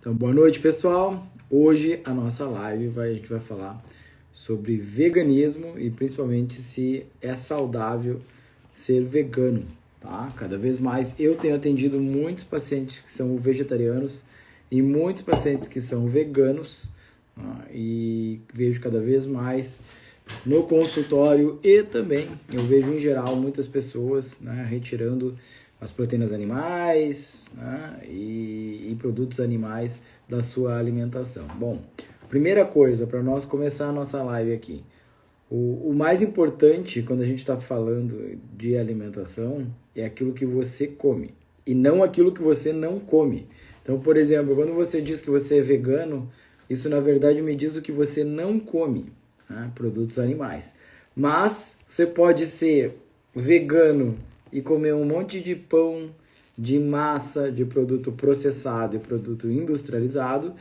Então, boa noite, pessoal. Hoje a nossa live a gente vai falar sobre veganismo e principalmente se é saudável ser vegano, tá? Cada vez mais eu tenho atendido muitos pacientes que são vegetarianos e muitos pacientes que são veganos, tá? E vejo cada vez mais no consultório e também eu vejo em geral muitas pessoas, né, retirando as proteínas animais, né, e produtos animais da sua alimentação. Bom, primeira coisa para nós começar a nossa live aqui, o mais importante quando a gente está falando de alimentação é aquilo que você come e não aquilo que você não come. Então, por exemplo, quando você diz que você é vegano, isso na verdade me diz o que você não come, né? Produtos animais. Mas você pode ser vegano e comer um monte de pão, de massa, de produto processado e produto industrializado.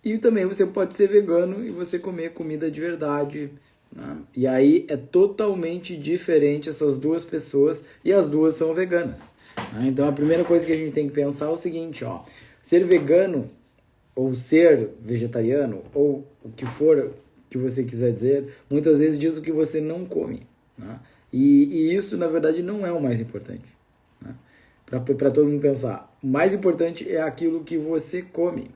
E também você pode ser vegano e você comer comida de verdade, né? E aí é totalmente diferente essas duas pessoas e as duas são veganas, né? Então a primeira coisa que a gente tem que pensar é o seguinte, ó, ser vegano ou ser vegetariano ou o que for que você quiser dizer, muitas vezes diz o que você não come, né? E isso na verdade não é o mais importante, né? Para todo mundo pensar, o mais importante é aquilo que você come.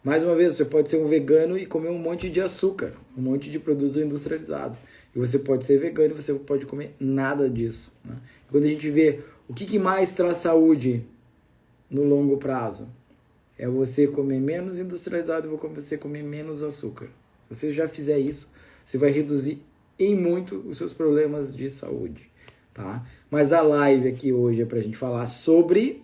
Mais uma vez, você pode ser um vegano e comer um monte de açúcar, um monte de produto industrializado. E você pode ser vegano e você pode comer nada disso, né? Quando a gente vê o que mais traz saúde no longo prazo, é você comer menos industrializado e você comer menos açúcar. Se você já fizer isso, você vai reduzir em muito os seus problemas de saúde, tá? Mas a live aqui hoje é pra gente falar sobre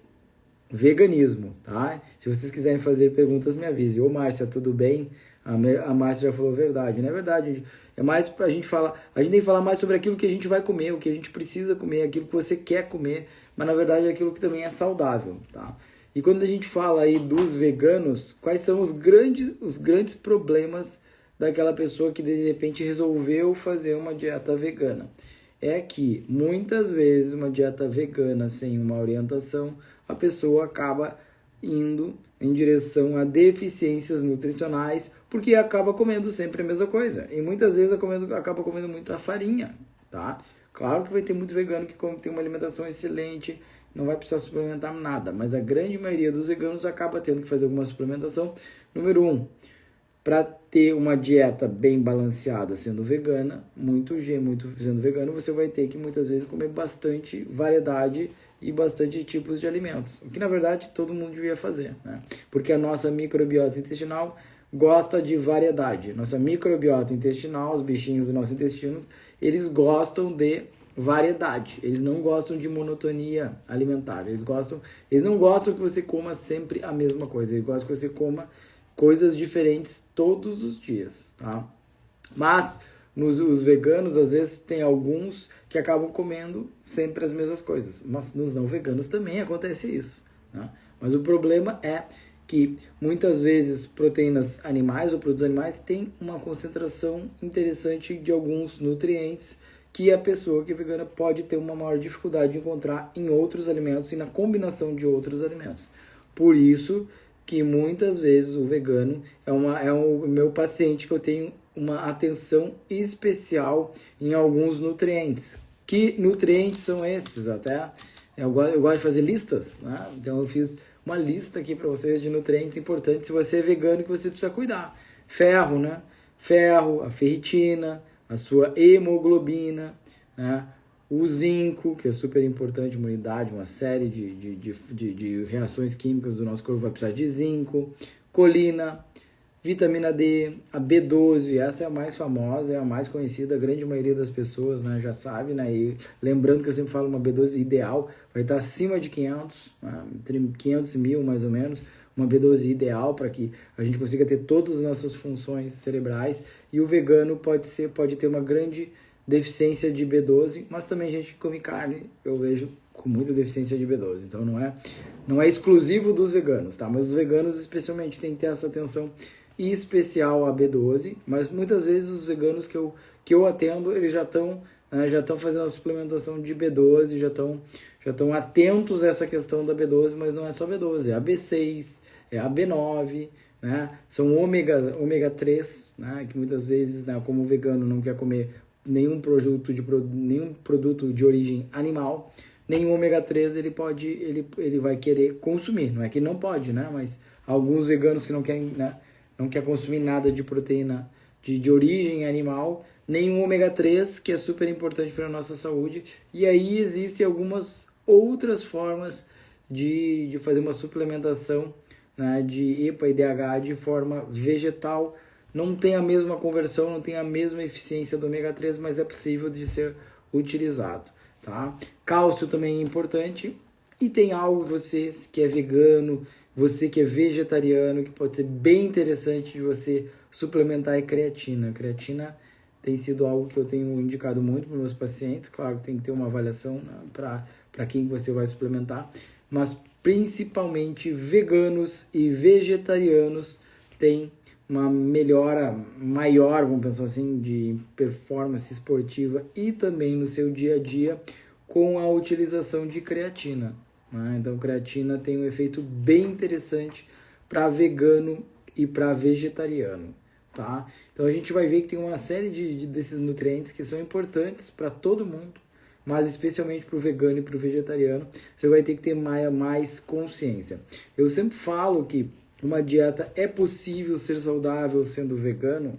veganismo, tá? Se vocês quiserem fazer perguntas, me avise. Ô, Márcia, tudo bem? A Márcia já falou verdade, não é verdade? É mais pra gente falar, a gente tem que falar mais sobre aquilo que a gente vai comer, o que a gente precisa comer, aquilo que você quer comer, mas na verdade é aquilo que também é saudável, tá? E quando a gente fala aí dos veganos, quais são os grandes problemas daquela pessoa que de repente resolveu fazer uma dieta vegana? É que muitas vezes uma dieta vegana sem uma orientação, a pessoa acaba indo em direção a deficiências nutricionais, porque acaba comendo sempre a mesma coisa. E muitas vezes acaba comendo muita farinha, tá? Claro que vai ter muito vegano que tem uma alimentação excelente, não vai precisar suplementar nada, mas a grande maioria dos veganos acaba tendo que fazer alguma suplementação. Número 1, para ter uma dieta bem balanceada sendo vegana, muito sendo vegano, você vai ter que muitas vezes comer bastante variedade e bastante tipos de alimentos, o que na verdade todo mundo devia fazer, né? Porque a nossa microbiota intestinal gosta de variedade. Nossa microbiota intestinal, os bichinhos dos nossos intestinos, eles gostam de variedade. Eles não gostam de monotonia alimentar. Eles não gostam que você coma sempre a mesma coisa. Eles gostam que você coma coisas diferentes todos os dias, tá? Mas os veganos, às vezes, tem alguns que acabam comendo sempre as mesmas coisas. Mas nos não veganos também acontece isso, né? Mas o problema é que muitas vezes proteínas animais ou produtos animais têm uma concentração interessante de alguns nutrientes que a pessoa que é vegana pode ter uma maior dificuldade de encontrar em outros alimentos e na combinação de outros alimentos. Por isso que muitas vezes o vegano é o meu paciente que eu tenho uma atenção especial em alguns nutrientes. Que nutrientes são esses? Até eu gosto de fazer listas, né? Então eu fiz uma lista aqui para vocês de nutrientes importantes se você é vegano que você precisa cuidar. Ferro, né? Ferro, a ferritina, a sua hemoglobina, né? O zinco, que é super importante, imunidade, uma série de reações químicas do nosso corpo vai precisar de zinco, colina, vitamina D, a B12, essa é a mais famosa, é a mais conhecida, a grande maioria das pessoas, né, já sabe, né? E lembrando que eu sempre falo uma B12 ideal, vai estar acima de 500, né, entre 500 e 1000 mais ou menos, uma B12 ideal para que a gente consiga ter todas as nossas funções cerebrais, e o vegano pode ter uma grande deficiência de B12, mas também gente que come carne, eu vejo com muita deficiência de B12, então não é exclusivo dos veganos, tá? Mas os veganos especialmente têm que ter essa atenção especial a B12, mas muitas vezes os veganos que eu atendo, eles já estão fazendo a suplementação de B12, já estão atentos a essa questão da B12, mas não é só B12, é a B6, é a B9, né? São ômega 3, né? Que muitas vezes, né, como o vegano não quer comer nenhum produto de origem animal, nenhum ômega 3 ele vai querer consumir. Não é que não pode, né? Mas alguns veganos que não querem, né, não quer consumir nada de proteína de origem animal, nenhum ômega 3, que é super importante para a nossa saúde. E aí existem algumas outras formas de fazer uma suplementação, né, de EPA e DHA de forma vegetal. Não tem a mesma conversão, não tem a mesma eficiência do ômega 3, mas é possível de ser utilizado, tá? Cálcio também é importante. E tem algo que você que é vegano, você que é vegetariano, que pode ser bem interessante de você suplementar, é creatina. Creatina tem sido algo que eu tenho indicado muito para meus pacientes. Claro que tem que ter uma avaliação, né, para quem você vai suplementar, mas principalmente veganos e vegetarianos têm uma melhora maior, vamos pensar assim, de performance esportiva e também no seu dia a dia com a utilização de creatina, né? Então, creatina tem um efeito bem interessante para vegano e para vegetariano, tá? Então, a gente vai ver que tem uma série desses nutrientes que são importantes para todo mundo, mas especialmente para o vegano e para o vegetariano, você vai ter que ter mais consciência. Eu sempre falo que uma dieta é possível ser saudável sendo vegano,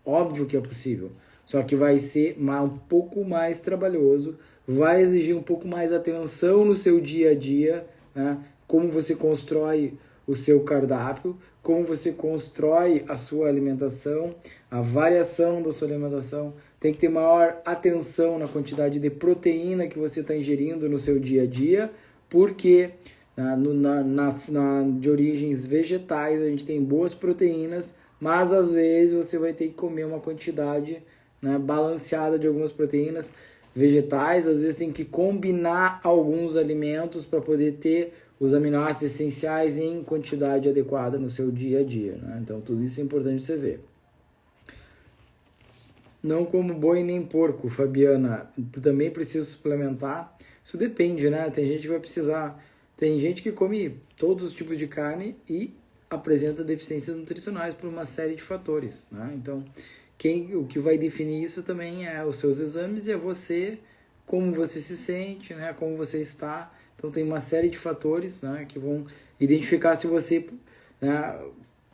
óbvio que é possível, só que vai ser um pouco mais trabalhoso, vai exigir um pouco mais atenção no seu dia a dia, né? Como você constrói o seu cardápio, como você constrói a sua alimentação, a variação da sua alimentação. Tem que ter maior atenção na quantidade de proteína que você está ingerindo no seu dia a dia, porque de origens vegetais a gente tem boas proteínas, mas às vezes você vai ter que comer uma quantidade, né, balanceada de algumas proteínas vegetais. Às vezes tem que combinar alguns alimentos para poder ter os aminoácidos essenciais em quantidade adequada no seu dia a dia, né? Então tudo isso é importante você ver. Não como boi nem porco, Fabiana, também preciso suplementar. Isso depende, né? Tem gente que vai precisar. Tem gente que come todos os tipos de carne e apresenta deficiências nutricionais por uma série de fatores, né? Então, o que vai definir isso também é os seus exames e é você, como você se sente, né? Como você está. Então, tem uma série de fatores, né, que vão identificar se você, né,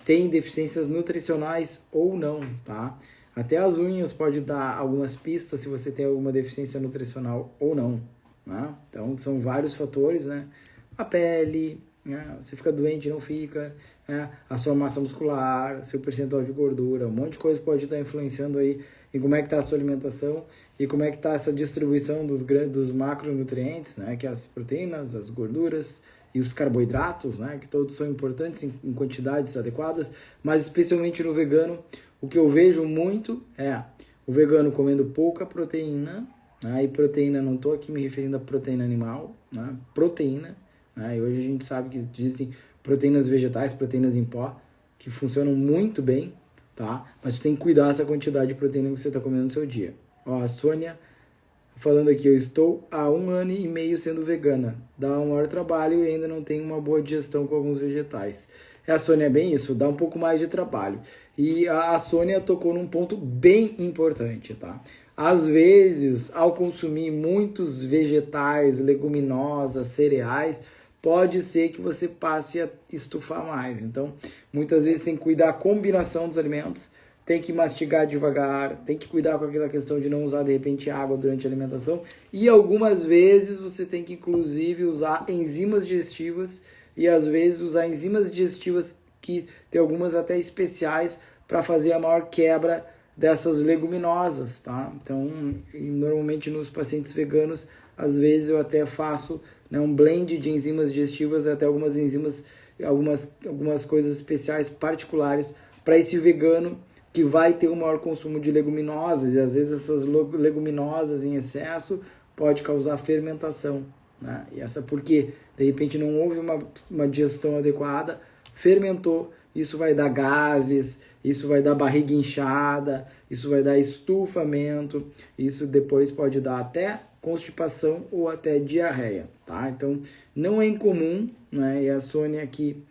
tem deficiências nutricionais ou não, tá? Até as unhas pode dar algumas pistas se você tem alguma deficiência nutricional ou não, né? Então, são vários fatores, né? A pele, né? Você fica doente, não fica, né? A sua massa muscular, seu percentual de gordura, um monte de coisa pode estar influenciando aí em como é que está a sua alimentação e como é que está essa distribuição dos macronutrientes, né? Que é as proteínas, as gorduras e os carboidratos, né? Que todos são importantes em quantidades adequadas, mas especialmente no vegano, o que eu vejo muito é o vegano comendo pouca proteína, né? E proteína, não estou aqui me referindo a proteína animal, né? Proteína, né? E hoje a gente sabe que existem proteínas vegetais, proteínas em pó, que funcionam muito bem, tá? Mas você tem que cuidar dessa quantidade de proteína que você está comendo no seu dia. Ó, a Sônia falando aqui, eu estou há 1 ano e meio sendo vegana. Dá um maior trabalho e ainda não tenho uma boa digestão com alguns vegetais. A Sônia é bem isso, dá um pouco mais de trabalho. E a Sônia tocou num ponto bem importante, tá? Às vezes, ao consumir muitos vegetais, leguminosas, cereais, pode ser que você passe a estufar mais. Então, muitas vezes tem que cuidar da combinação dos alimentos, tem que mastigar devagar, tem que cuidar com aquela questão de não usar, de repente, água durante a alimentação. E algumas vezes você tem que, inclusive, usar enzimas digestivas e, às vezes, usar enzimas digestivas que tem algumas até especiais para fazer a maior quebra dessas leguminosas, tá? Então, normalmente nos pacientes veganos, às vezes eu até faço, né, um blend de enzimas digestivas, até algumas enzimas, algumas coisas especiais, particulares, para esse vegano que vai ter um maior consumo de leguminosas, e às vezes essas leguminosas em excesso pode causar fermentação, né? E essa porque, de repente, não houve uma digestão adequada, fermentou, isso vai dar gases, isso vai dar barriga inchada, isso vai dar estufamento, isso depois pode dar até constipação ou até diarreia, tá? Então, não é incomum, né? E a Sônia aqui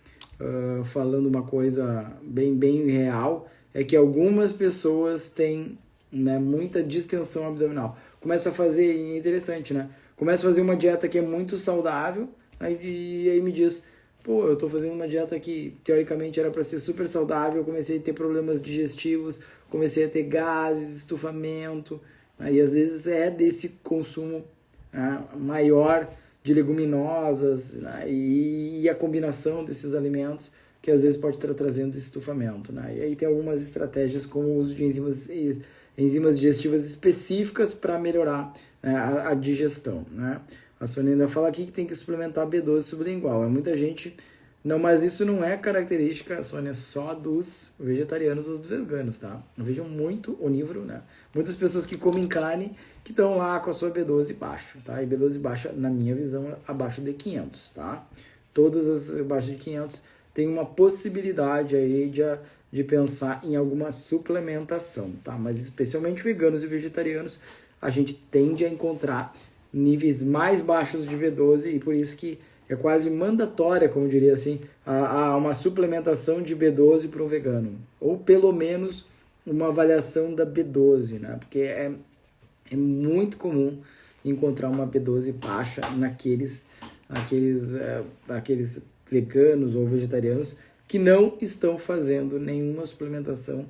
falando uma coisa bem real, é que algumas pessoas têm, né, muita distensão abdominal. Começa a fazer, interessante, né? Começa a fazer uma dieta que é muito saudável, e aí me diz, pô, eu tô fazendo uma dieta que teoricamente era para ser super saudável, eu comecei a ter problemas digestivos, comecei a ter gases, estufamento, e às vezes é desse consumo maior de leguminosas, né, e a combinação desses alimentos que às vezes pode estar trazendo estufamento, né? E aí tem algumas estratégias como o uso de enzimas digestivas específicas para melhorar, né, a digestão, né? A Sônia ainda fala aqui que tem que suplementar B12 sublingual. É muita gente... Não, mas isso não é característica, Sônia, só dos vegetarianos ou dos veganos, tá? Eu vejo muito onívoro, né? Muitas pessoas que comem carne que estão lá com a sua B12 baixa, tá? E B12 baixa, na minha visão, abaixo de 500, tá? Todas as abaixo de 500 tem uma possibilidade aí de pensar em alguma suplementação, tá? Mas especialmente veganos e vegetarianos, a gente tende a encontrar níveis mais baixos de B12 e por isso que é quase mandatória, como diria assim, uma suplementação de B12 para um vegano. Ou pelo menos uma avaliação da B12, né? Porque é muito comum encontrar uma B12 baixa naqueles veganos ou vegetarianos que não estão fazendo nenhuma suplementação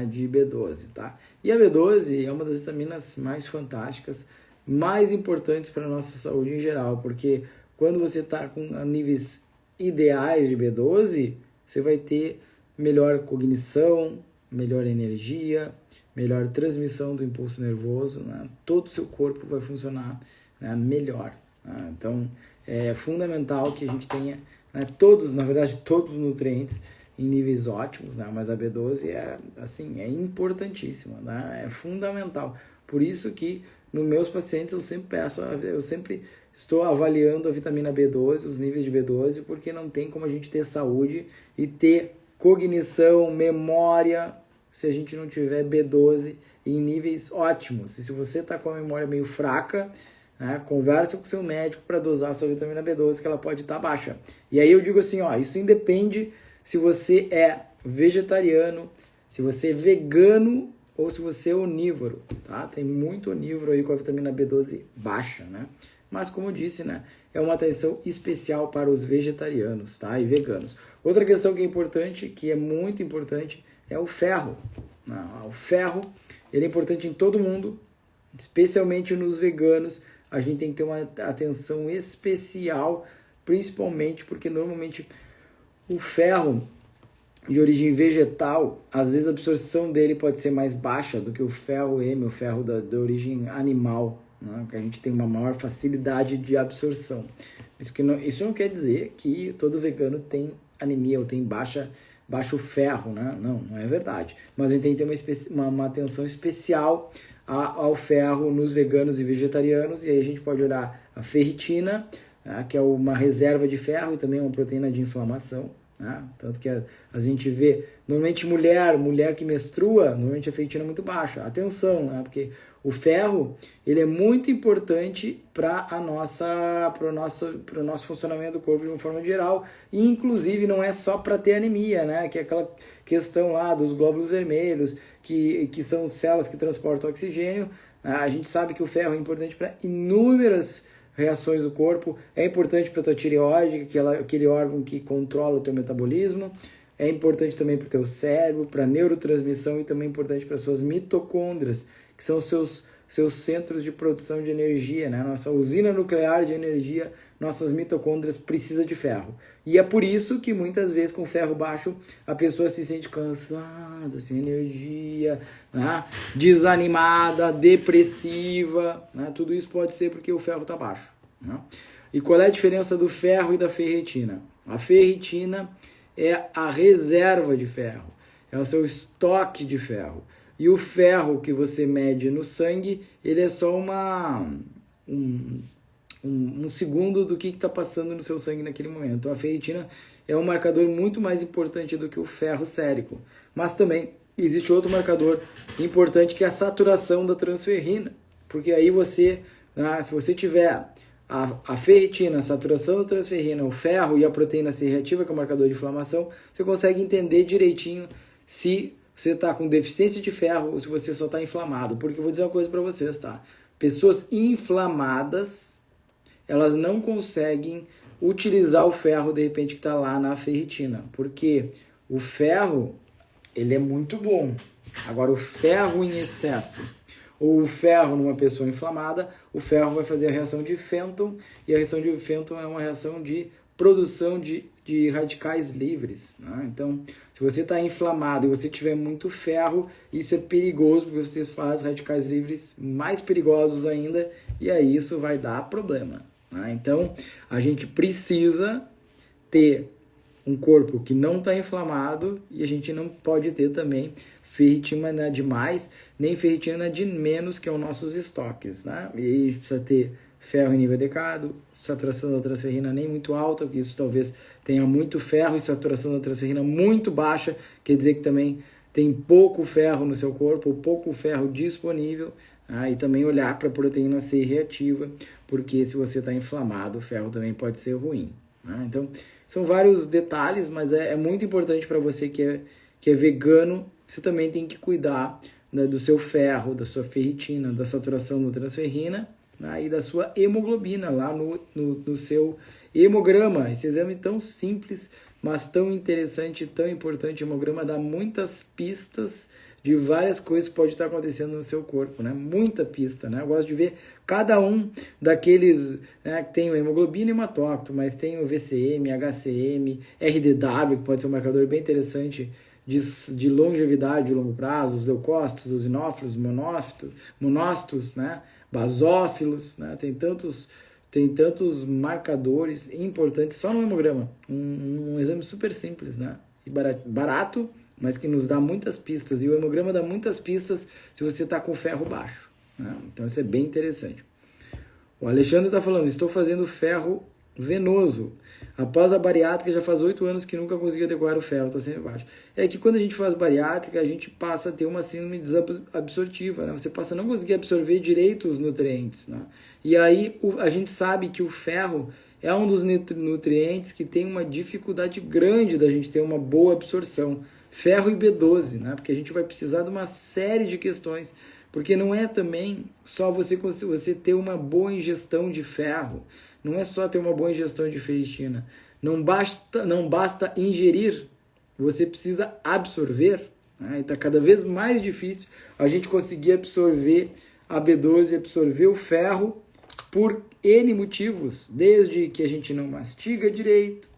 de B12, tá? E a B12 é uma das vitaminas mais fantásticas, mais importantes para a nossa saúde em geral, porque quando você está com níveis ideais de B12, você vai ter melhor cognição, melhor energia, melhor transmissão do impulso nervoso, né? Todo o seu corpo vai funcionar, né, melhor. Né? Então, é fundamental que a gente tenha, né, todos os nutrientes em níveis ótimos, né? Mas a B12 é importantíssima, né? É fundamental. Por isso que nos meus pacientes eu sempre estou avaliando a vitamina B12, os níveis de B12, porque não tem como a gente ter saúde e ter cognição, memória, se a gente não tiver B12 em níveis ótimos. E se você está com a memória meio fraca, né, conversa com o seu médico para dosar a sua vitamina B12, que ela pode estar baixa. E aí eu digo assim, isso independe se você é vegetariano, se você é vegano ou se você é onívoro, tá? Tem muito onívoro aí com a vitamina B12 baixa, né? Mas como eu disse, né, é uma atenção especial para os vegetarianos, tá? E veganos. Outra questão que é importante, que é muito importante, é o ferro. O ferro, ele é importante em todo mundo, especialmente nos veganos. A gente tem que ter uma atenção especial, principalmente porque normalmente o ferro de origem vegetal, às vezes a absorção dele pode ser mais baixa do que o ferro M, o ferro da origem animal, né? Que a gente tem uma maior facilidade de absorção. Isso não quer dizer que todo vegano tem anemia ou tem baixo ferro, né? Não é verdade. Mas a gente tem que ter uma atenção especial ao ferro nos veganos e vegetarianos, e aí a gente pode olhar a ferritina, que é uma reserva de ferro e também uma proteína de inflamação, né? Tanto que a gente vê, normalmente mulher que menstrua, normalmente a ferritina é muito baixa. Atenção, né? Porque o ferro, ele é muito importante para o nosso funcionamento do corpo de uma forma geral, e inclusive não é só para ter anemia, né? Que é aquela questão lá dos glóbulos vermelhos, que são células que transportam oxigênio. A gente sabe que o ferro é importante para inúmeras reações do corpo, é importante para a tua tireoide, que é aquele órgão que controla o teu metabolismo, é importante também para o teu cérebro, para a neurotransmissão e também importante para as suas mitocôndrias, que são os seus centros de produção de energia, né? Nossa usina nuclear de energia, nossas mitocôndrias precisam de ferro. E é por isso que muitas vezes com ferro baixo a pessoa se sente cansada, sem energia, né? Desanimada, depressiva, né? Tudo isso pode ser porque o ferro está baixo, né? E qual é a diferença do ferro e da ferritina? A ferritina é a reserva de ferro, é o seu estoque de ferro. E o ferro que você mede no sangue, ele é só um segundo do que está passando no seu sangue naquele momento. Então, a ferritina é um marcador muito mais importante do que o ferro sérico. Mas também existe outro marcador importante que é a saturação da transferrina. Porque aí você, se você tiver a ferritina, a saturação da transferrina, o ferro e a proteína C reativa, que é o marcador de inflamação, você consegue entender direitinho se você está com deficiência de ferro ou se você só está inflamado. Porque eu vou dizer uma coisa para vocês, tá? Pessoas inflamadas, elas não conseguem utilizar o ferro, de repente, que está lá na ferritina. Porque o ferro, ele é muito bom. Agora, o ferro em excesso ou o ferro numa pessoa inflamada, o ferro vai fazer a reação de Fenton, e a reação de Fenton é uma reação de produção de radicais livres. Né? Então, se você está inflamado e você tiver muito ferro, isso é perigoso, porque você faz radicais livres mais perigosos ainda, e aí isso vai dar problema. Né? Então, a gente precisa ter um corpo que não está inflamado, e a gente não pode ter também ferritina de mais, nem ferritina de menos, que é os nossos estoques. Né? E aí a gente precisa ter ferro em nível adequado, saturação da transferrina nem muito alta, porque isso talvez tenha muito ferro, e saturação da transferrina muito baixa, quer dizer que também tem pouco ferro no seu corpo, ou pouco ferro disponível. E também olhar para a proteína C reativa, porque se você está inflamado, o ferro também pode ser ruim. Né? Então, são vários detalhes, mas é muito importante para você que é vegano. Você também tem que cuidar, né, do seu ferro, da sua ferritina, da saturação da transferrina, né, e da sua hemoglobina lá no seu hemograma. Esse exame tão simples, mas tão interessante, tão importante. O hemograma dá muitas pistas de várias coisas que pode estar acontecendo no seu corpo, né? Muita pista, né? Eu gosto de ver cada um daqueles, né, que tem o hemoglobina e hematócrito, mas tem o VCM, HCM, RDW, que pode ser um marcador bem interessante de longevidade, de longo prazo, os leucócitos, os eosinófilos, monócitos, né? Basófilos, né? Tem tantos marcadores importantes só no hemograma. Um exame super simples, né? E barato, mas que nos dá muitas pistas. E o hemograma dá muitas pistas se você está com ferro baixo. Né? Então isso é bem interessante. O Alexandre está falando, estou fazendo ferro venoso. Após a bariátrica, já faz 8 anos que nunca consegui adequar o ferro, está sempre baixo. É que quando a gente faz bariátrica, a gente passa a ter uma síndrome desabsortiva, né? Você passa a não conseguir absorver direito os nutrientes, né? E aí a gente sabe que o ferro é um dos nutrientes que tem uma dificuldade grande da gente ter uma boa absorção. Ferro e B12, né? Porque a gente vai precisar de uma série de questões. Porque não é também só você ter uma boa ingestão de ferro. Não é só ter uma boa ingestão de ferritina. Não basta ingerir, você precisa absorver. Né? E está cada vez mais difícil a gente conseguir absorver a B12, absorver o ferro por N motivos. Desde que a gente não mastiga direito,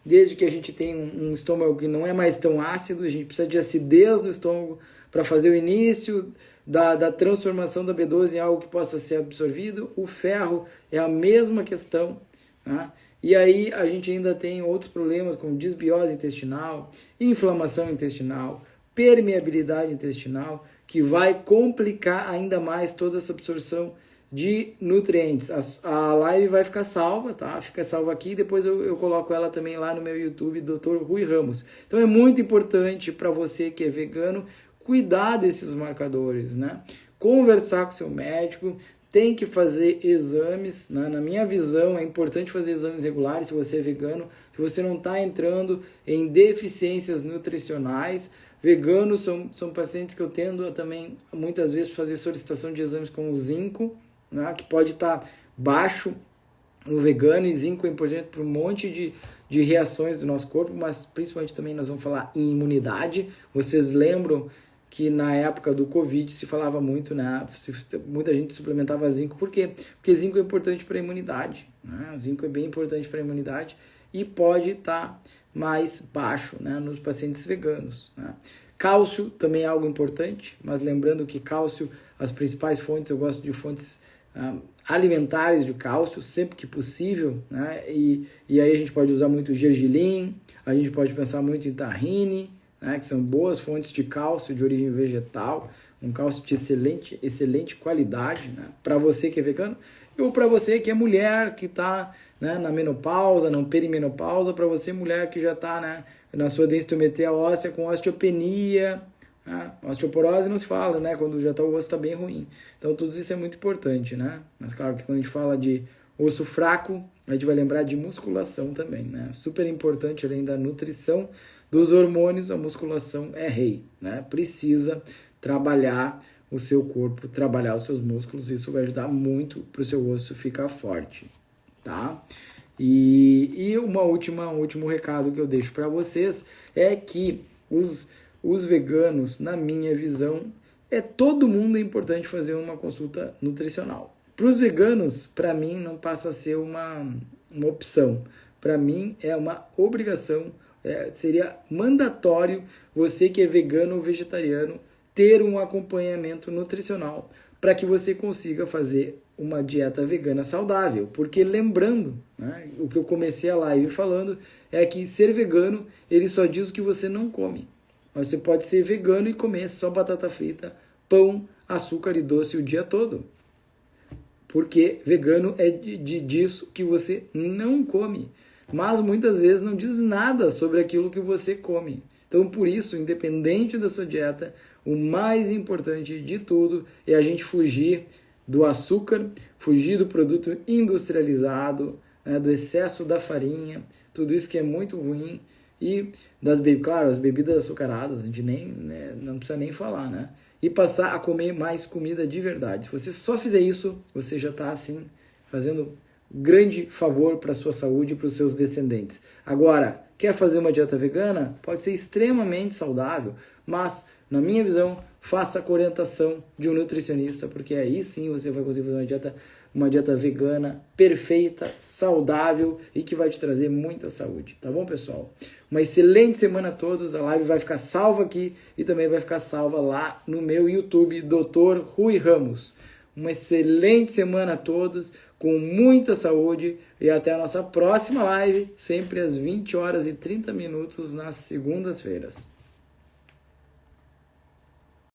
desde que a gente tem um estômago que não é mais tão ácido, a gente precisa de acidez no estômago para fazer o início da transformação da B12 em algo que possa ser absorvido. O ferro é a mesma questão, né? E aí a gente ainda tem outros problemas como desbiose intestinal, inflamação intestinal, permeabilidade intestinal, que vai complicar ainda mais toda essa absorção de nutrientes. A live vai ficar salva, tá? Fica salva aqui, depois eu coloco ela também lá no meu YouTube, Dr. Rui Ramos. Então é muito importante para você que é vegano cuidar desses marcadores, né? Conversar com seu médico, tem que fazer exames, né? Na minha visão é importante fazer exames regulares se você é vegano, se você não está entrando em deficiências nutricionais. Veganos são pacientes que eu tendo a também muitas vezes fazer solicitação de exames como o zinco, né? Que pode estar baixo no vegano, e zinco é importante para um monte de reações do nosso corpo, mas principalmente também nós vamos falar em imunidade. Vocês lembram que na época do Covid se falava muito, né? Muita gente suplementava zinco. Por quê? Porque zinco é importante para a imunidade. Né? Zinco é bem importante para a imunidade e pode estar mais baixo, né, nos pacientes veganos. Né? Cálcio também é algo importante, mas lembrando que cálcio, as principais fontes, eu gosto de fontes alimentares de cálcio, sempre que possível. Né? E aí a gente pode usar muito gergelim, a gente pode pensar muito em tahine, né, que são boas fontes de cálcio de origem vegetal, um cálcio de excelente qualidade, né, para você que é vegano, ou para você que é mulher, que está, né, na menopausa, não perimenopausa, para você mulher que já está, né, na sua densitometria óssea com osteopenia, né, osteoporose não se fala, né, quando já tá, o osso está bem ruim. Então tudo isso é muito importante, né, mas claro que quando a gente fala de Osso fraco, a gente vai lembrar de musculação também, né? Super importante, além da nutrição dos hormônios, a musculação é rei, né? Precisa trabalhar o seu corpo, trabalhar os seus músculos, isso vai ajudar muito para o seu osso ficar forte, tá? E um último recado que eu deixo para vocês é que os veganos, na minha visão, todo mundo é importante fazer uma consulta nutricional. Para os veganos, para mim, não passa a ser uma opção. Para mim, é uma obrigação, seria mandatório você que é vegano ou vegetariano ter um acompanhamento nutricional para que você consiga fazer uma dieta vegana saudável. Porque lembrando, né, o que eu comecei a live falando, é que ser vegano, ele só diz o que você não come. Você pode ser vegano e comer só batata frita, pão, açúcar e doce o dia todo. Porque vegano é disso que você não come. Mas muitas vezes não diz nada sobre aquilo que você come. Então, por isso, independente da sua dieta, o mais importante de tudo é a gente fugir do açúcar, fugir do produto industrializado, né, do excesso da farinha, tudo isso que é muito ruim. E, claro, as bebidas açucaradas, a gente não precisa nem falar, né? E passar a comer mais comida de verdade. Se você só fizer isso, você já está, assim, fazendo um grande favor para a sua saúde e para os seus descendentes. Agora, quer fazer uma dieta vegana? Pode ser extremamente saudável, mas, na minha visão, faça com orientação de um nutricionista, porque aí sim você vai conseguir fazer uma dieta vegana perfeita, saudável e que vai te trazer muita saúde. Tá bom, pessoal? Uma excelente semana a todos. A live vai ficar salva aqui e também vai ficar salva lá no meu YouTube, Dr. Rui Ramos. Uma excelente semana a todos, com muita saúde e até a nossa próxima live, sempre às 20h30 nas segundas-feiras.